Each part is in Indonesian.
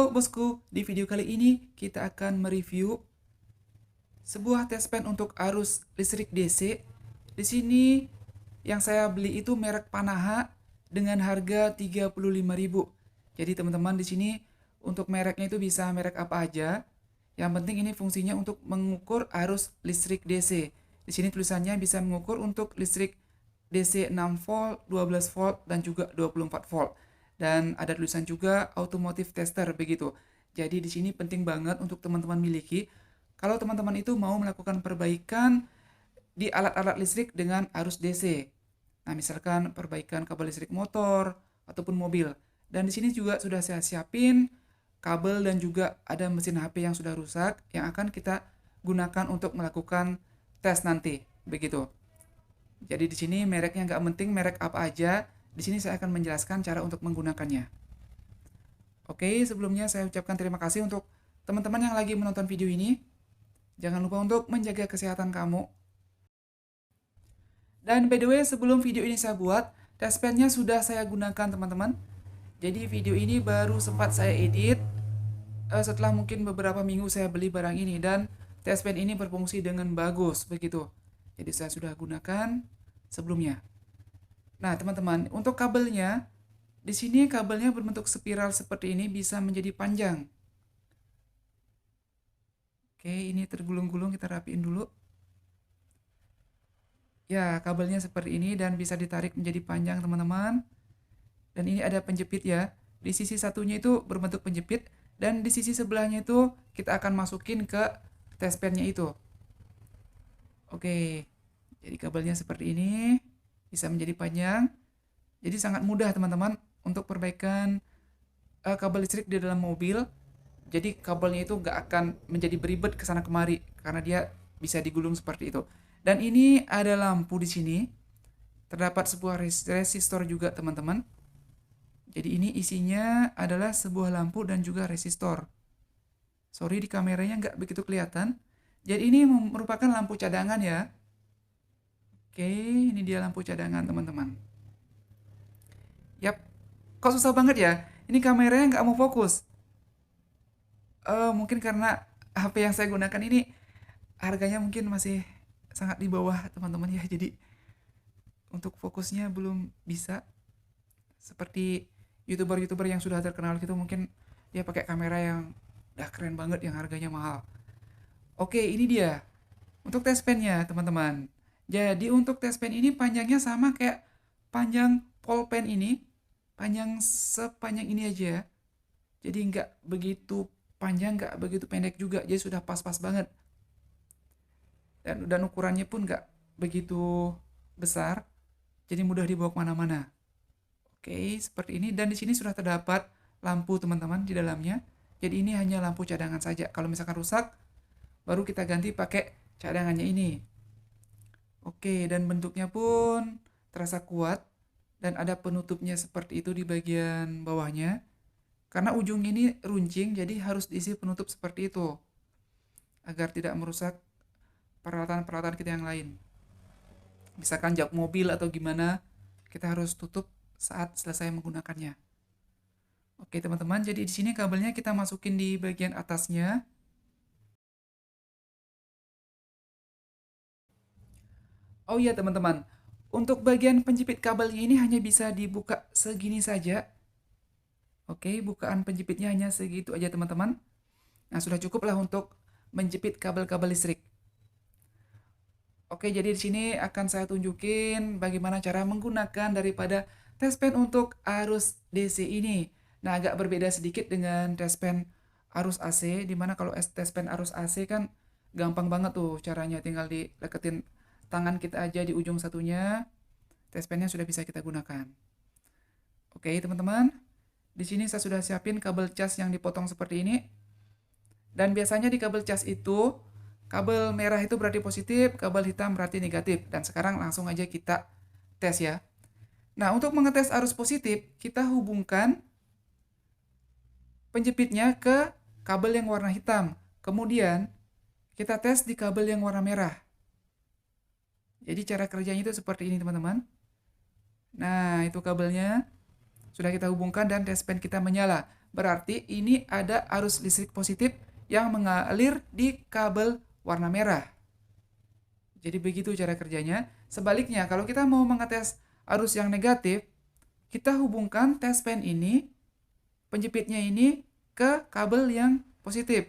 Halo bosku, di video kali ini kita akan mereview sebuah test pen untuk arus listrik DC. Di sini yang saya beli itu merek Panaha dengan harga 35.000. Jadi teman-teman di sini untuk mereknya itu bisa merek apa aja. Yang penting ini fungsinya untuk mengukur arus listrik DC. Di sini tulisannya bisa mengukur untuk listrik DC 6 volt, 12 volt dan juga 24 volt. Dan ada tulisan juga automotive tester begitu. Jadi di sini penting banget untuk teman-teman miliki kalau teman-teman itu mau melakukan perbaikan di alat-alat listrik dengan arus DC. Nah, misalkan perbaikan kabel listrik motor ataupun mobil. Dan di sini juga sudah saya siapin kabel dan juga ada mesin HP yang sudah rusak yang akan kita gunakan untuk melakukan tes nanti. Begitu. Jadi di sini mereknya nggak penting merek apa aja. Di sini saya akan menjelaskan cara untuk menggunakannya. Oke, sebelumnya saya ucapkan terima kasih untuk teman-teman yang lagi menonton video ini. Jangan lupa untuk menjaga kesehatan kamu. Dan by the way, sebelum video ini saya buat, test pen-nya sudah saya gunakan teman-teman. Jadi video ini baru sempat saya edit setelah mungkin beberapa minggu saya beli barang ini. Dan test pen ini berfungsi dengan bagus begitu. Jadi saya sudah gunakan sebelumnya. Nah, teman-teman, untuk kabelnya, di sini kabelnya berbentuk spiral seperti ini bisa menjadi panjang. Oke, ini tergulung-gulung, kita rapiin dulu. Ya, kabelnya seperti ini dan bisa ditarik menjadi panjang, teman-teman. Dan ini ada penjepit ya. Di sisi satunya itu berbentuk penjepit dan di sisi sebelahnya itu kita akan masukin ke test pen-nya itu. Oke. Jadi kabelnya seperti ini, bisa menjadi panjang. Jadi sangat mudah teman-teman untuk perbaikan kabel listrik di dalam mobil. Jadi kabelnya itu nggak akan menjadi beribet ke sana kemari karena dia bisa digulung seperti itu. Dan ini ada lampu di sini. Terdapat sebuah resistor juga teman-teman. Jadi ini isinya adalah sebuah lampu dan juga resistor. Sorry di kameranya nggak begitu kelihatan. Jadi ini merupakan lampu cadangan ya. Oke, ini dia lampu cadangan teman-teman. Yap, kok susah banget ya? Ini kameranya nggak mau fokus. Mungkin karena HP yang saya gunakan ini harganya mungkin masih sangat di bawah teman-teman ya. Jadi untuk fokusnya belum bisa. Seperti YouTuber-YouTuber yang sudah terkenal gitu mungkin dia pakai kamera yang udah keren banget yang harganya mahal. Oke, ini dia. Untuk test pen-nya, teman-teman. Jadi untuk test pen ini panjangnya sama kayak panjang pulpen ini. Panjang sepanjang ini aja. Jadi nggak begitu panjang, nggak begitu pendek juga. Jadi sudah pas-pas banget. Dan ukurannya pun nggak begitu besar. Jadi mudah dibawa kemana-mana. Oke, seperti ini. Dan di sini sudah terdapat lampu teman-teman di dalamnya. Jadi ini hanya lampu cadangan saja. Kalau misalkan rusak, baru kita ganti pakai cadangannya ini. Oke, dan bentuknya pun terasa kuat. Dan ada penutupnya seperti itu di bagian bawahnya. Karena ujung ini runcing, jadi harus diisi penutup seperti itu. Agar tidak merusak peralatan-peralatan kita yang lain. Misalkan jok mobil atau gimana, kita harus tutup saat selesai menggunakannya. Oke teman-teman, jadi di sini kabelnya kita masukin di bagian atasnya. Oh iya teman-teman, untuk bagian penjepit kabelnya ini hanya bisa dibuka segini saja. Oke, bukaan penjepitnya hanya segitu aja teman-teman. Nah, sudah cukup lah untuk menjepit kabel-kabel listrik. Oke, jadi di sini akan saya tunjukin bagaimana cara menggunakan daripada test pen untuk arus DC ini. Nah, agak berbeda sedikit dengan test pen arus AC, dimana kalau test pen arus AC kan gampang banget tuh caranya, tinggal dideketin tangan kita aja di ujung satunya, test pennya sudah bisa kita gunakan. Oke, teman-teman, di sini saya sudah siapin kabel cas yang dipotong seperti ini. Dan biasanya di kabel cas itu kabel merah itu berarti positif, kabel hitam berarti negatif. Dan sekarang langsung aja kita tes ya. Nah, untuk mengetes arus positif, kita hubungkan penjepitnya ke kabel yang warna hitam. Kemudian, kita tes di kabel yang warna merah. Jadi cara kerjanya itu seperti ini teman-teman. Nah, itu kabelnya. Sudah kita hubungkan dan tespen kita menyala. Berarti ini ada arus listrik positif yang mengalir di kabel warna merah. Jadi begitu cara kerjanya. Sebaliknya, kalau kita mau mengetes arus yang negatif, kita hubungkan tespen ini, penjepitnya ini, ke kabel yang positif.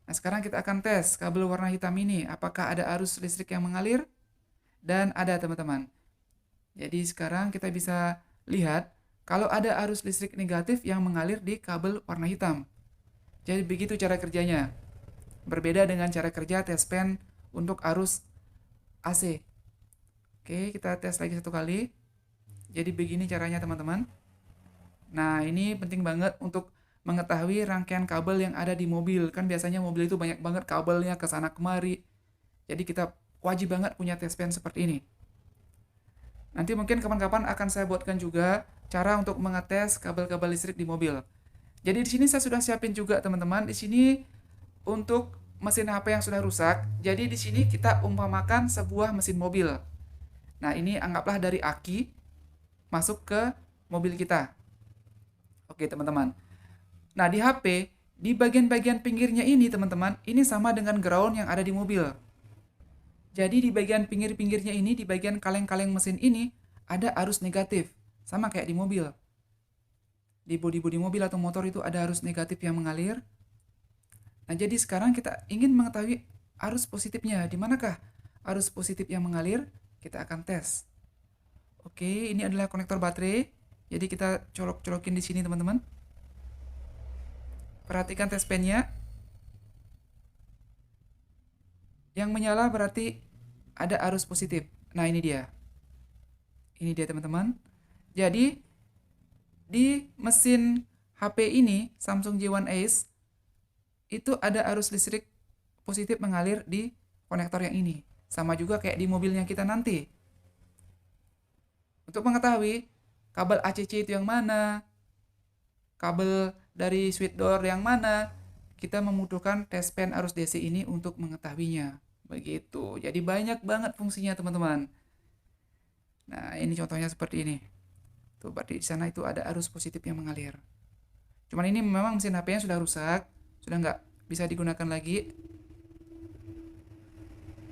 Nah, sekarang kita akan tes kabel warna hitam ini. Apakah ada arus listrik yang mengalir? Dan ada, teman-teman. Jadi sekarang kita bisa lihat kalau ada arus listrik negatif yang mengalir di kabel warna hitam. Jadi begitu cara kerjanya. Berbeda dengan cara kerja tespen untuk arus AC. Oke, kita tes lagi satu kali. Jadi begini caranya, teman-teman. Nah, ini penting banget untuk mengetahui rangkaian kabel yang ada di mobil. Kan biasanya mobil itu banyak banget kabelnya ke sana kemari. Jadi kita wajib banget punya tespen seperti ini. Nanti mungkin kapan-kapan akan saya buatkan juga cara untuk mengetes kabel-kabel listrik di mobil. Jadi di sini saya sudah siapin juga, teman-teman. Di sini untuk mesin HP yang sudah rusak. Jadi di sini kita umpamakan sebuah mesin mobil. Nah, ini anggaplah dari aki masuk ke mobil kita. Oke, teman-teman. Nah, di HP, di bagian-bagian pinggirnya ini, teman-teman, ini sama dengan ground yang ada di mobil. Jadi di bagian pinggir-pinggirnya ini, di bagian kaleng-kaleng mesin ini, ada arus negatif. Sama kayak di mobil. Di bodi-bodi mobil atau motor itu ada arus negatif yang mengalir. Nah, jadi sekarang kita ingin mengetahui arus positifnya. Di manakah arus positif yang mengalir? Kita akan tes. Oke, ini adalah konektor baterai. Jadi kita colok-colokin di sini, teman-teman. Perhatikan tespennya. Yang menyala berarti ada arus positif. Nah, ini dia. Ini dia, teman-teman. Jadi, di mesin HP ini, Samsung J1 Ace, itu ada arus listrik positif mengalir di konektor yang ini. Sama juga kayak di mobilnya kita nanti. Untuk mengetahui kabel ACC itu yang mana, kabel dari switch door yang mana, kita membutuhkan tespen arus DC ini untuk mengetahuinya. Begitu. Jadi banyak banget fungsinya, teman-teman. Nah, ini contohnya seperti ini. Tuh, berarti di sana itu ada arus positif yang mengalir. Cuman ini memang mesin HP-nya sudah rusak, sudah nggak bisa digunakan lagi.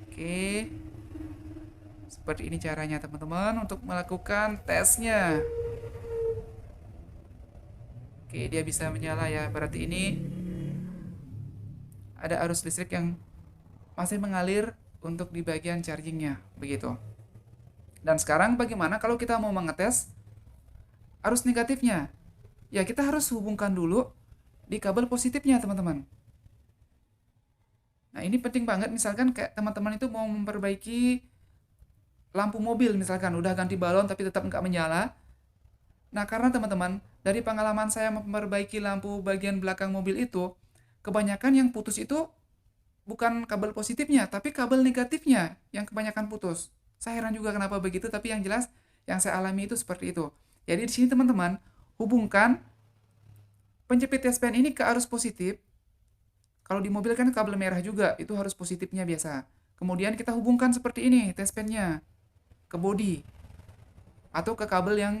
Oke. Seperti ini caranya, teman-teman, untuk melakukan tesnya. Oke, dia bisa menyala ya. Berarti ini ada arus listrik yang masih mengalir untuk di bagian chargingnya, begitu. Dan sekarang bagaimana kalau kita mau mengetes arus negatifnya? Ya, kita harus hubungkan dulu di kabel positifnya, teman-teman. Nah, ini penting banget, misalkan kayak teman-teman itu mau memperbaiki lampu mobil, misalkan udah ganti balon tapi tetap nggak menyala. Nah, karena teman-teman, dari pengalaman saya memperbaiki lampu bagian belakang mobil itu, kebanyakan yang putus itu bukan kabel positifnya, tapi kabel negatifnya yang kebanyakan putus. Saya heran juga kenapa begitu, tapi yang jelas yang saya alami itu seperti itu. Jadi di sini teman-teman, hubungkan penjepit tespen ini ke arus positif. Kalau di mobil kan kabel merah juga, itu harus positifnya biasa. Kemudian kita hubungkan seperti ini tespennya ke bodi atau ke kabel yang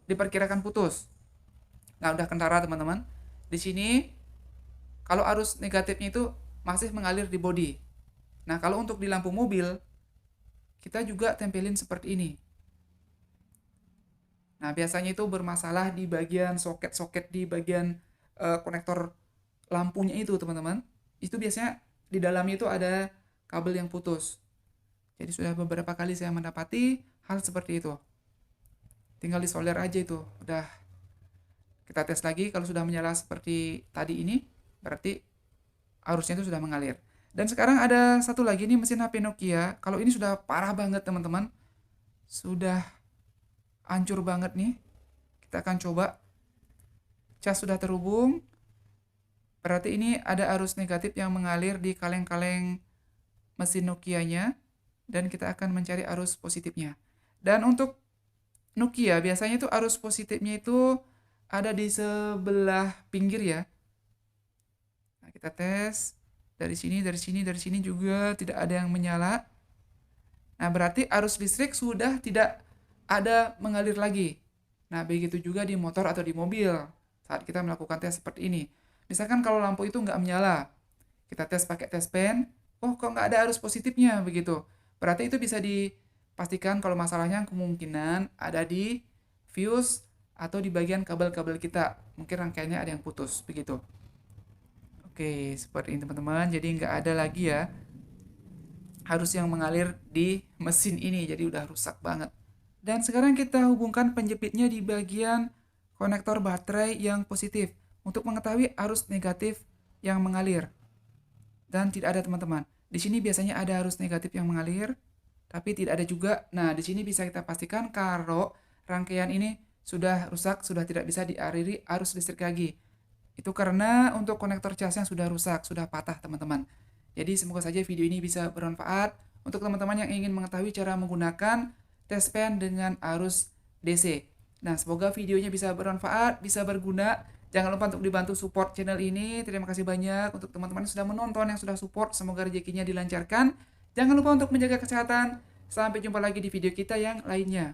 diperkirakan putus. Nah, udah kentara, teman-teman. Di sini kalau arus negatifnya itu masih mengalir di bodi. Nah, kalau untuk di lampu mobil, kita juga tempelin seperti ini. Nah, biasanya itu bermasalah di bagian soket-soket di bagian konektor lampunya itu, teman-teman. Itu biasanya di dalamnya itu ada kabel yang putus. Jadi sudah beberapa kali saya mendapati hal seperti itu. Tinggal disolder aja itu. Udah kita tes lagi, kalau sudah menyala seperti tadi ini, berarti arusnya itu sudah mengalir. Dan sekarang ada satu lagi nih, mesin HP Nokia. Kalau ini sudah parah banget, teman-teman. Sudah hancur banget nih. Kita akan coba. Cas sudah terhubung. Berarti ini ada arus negatif yang mengalir di kaleng-kaleng mesin Nokia-nya. Dan kita akan mencari arus positifnya. Dan untuk Nokia, biasanya itu arus positifnya itu ada di sebelah pinggir ya. Nah, kita tes. Dari sini juga tidak ada yang menyala. Nah, berarti arus listrik sudah tidak ada mengalir lagi. Nah, begitu juga di motor atau di mobil saat kita melakukan tes seperti ini. Misalkan kalau lampu itu nggak menyala, kita tes pakai tes pen, oh kok nggak ada arus positifnya begitu. Berarti itu bisa dipastikan kalau masalahnya kemungkinan ada di fuse atau di bagian kabel-kabel kita. Mungkin rangkaiannya ada yang putus begitu. Oke, seperti ini teman-teman. Jadi nggak ada lagi ya arus yang mengalir di mesin ini. Jadi udah rusak banget. Dan sekarang kita hubungkan penjepitnya di bagian konektor baterai yang positif untuk mengetahui arus negatif yang mengalir. Dan tidak ada teman-teman. Di sini biasanya ada arus negatif yang mengalir, tapi tidak ada juga. Nah, di sini bisa kita pastikan kalau rangkaian ini sudah rusak, sudah tidak bisa dialiri arus listrik lagi. Itu karena untuk konektor casnya sudah rusak, sudah patah teman-teman. Jadi semoga saja video ini bisa bermanfaat untuk teman-teman yang ingin mengetahui cara menggunakan test pen dengan arus DC. Nah, semoga videonya bisa bermanfaat, bisa berguna. Jangan lupa untuk dibantu support channel ini. Terima kasih banyak untuk teman-teman yang sudah menonton, yang sudah support. Semoga rezekinya dilancarkan. Jangan lupa untuk menjaga kesehatan. Sampai jumpa lagi di video kita yang lainnya.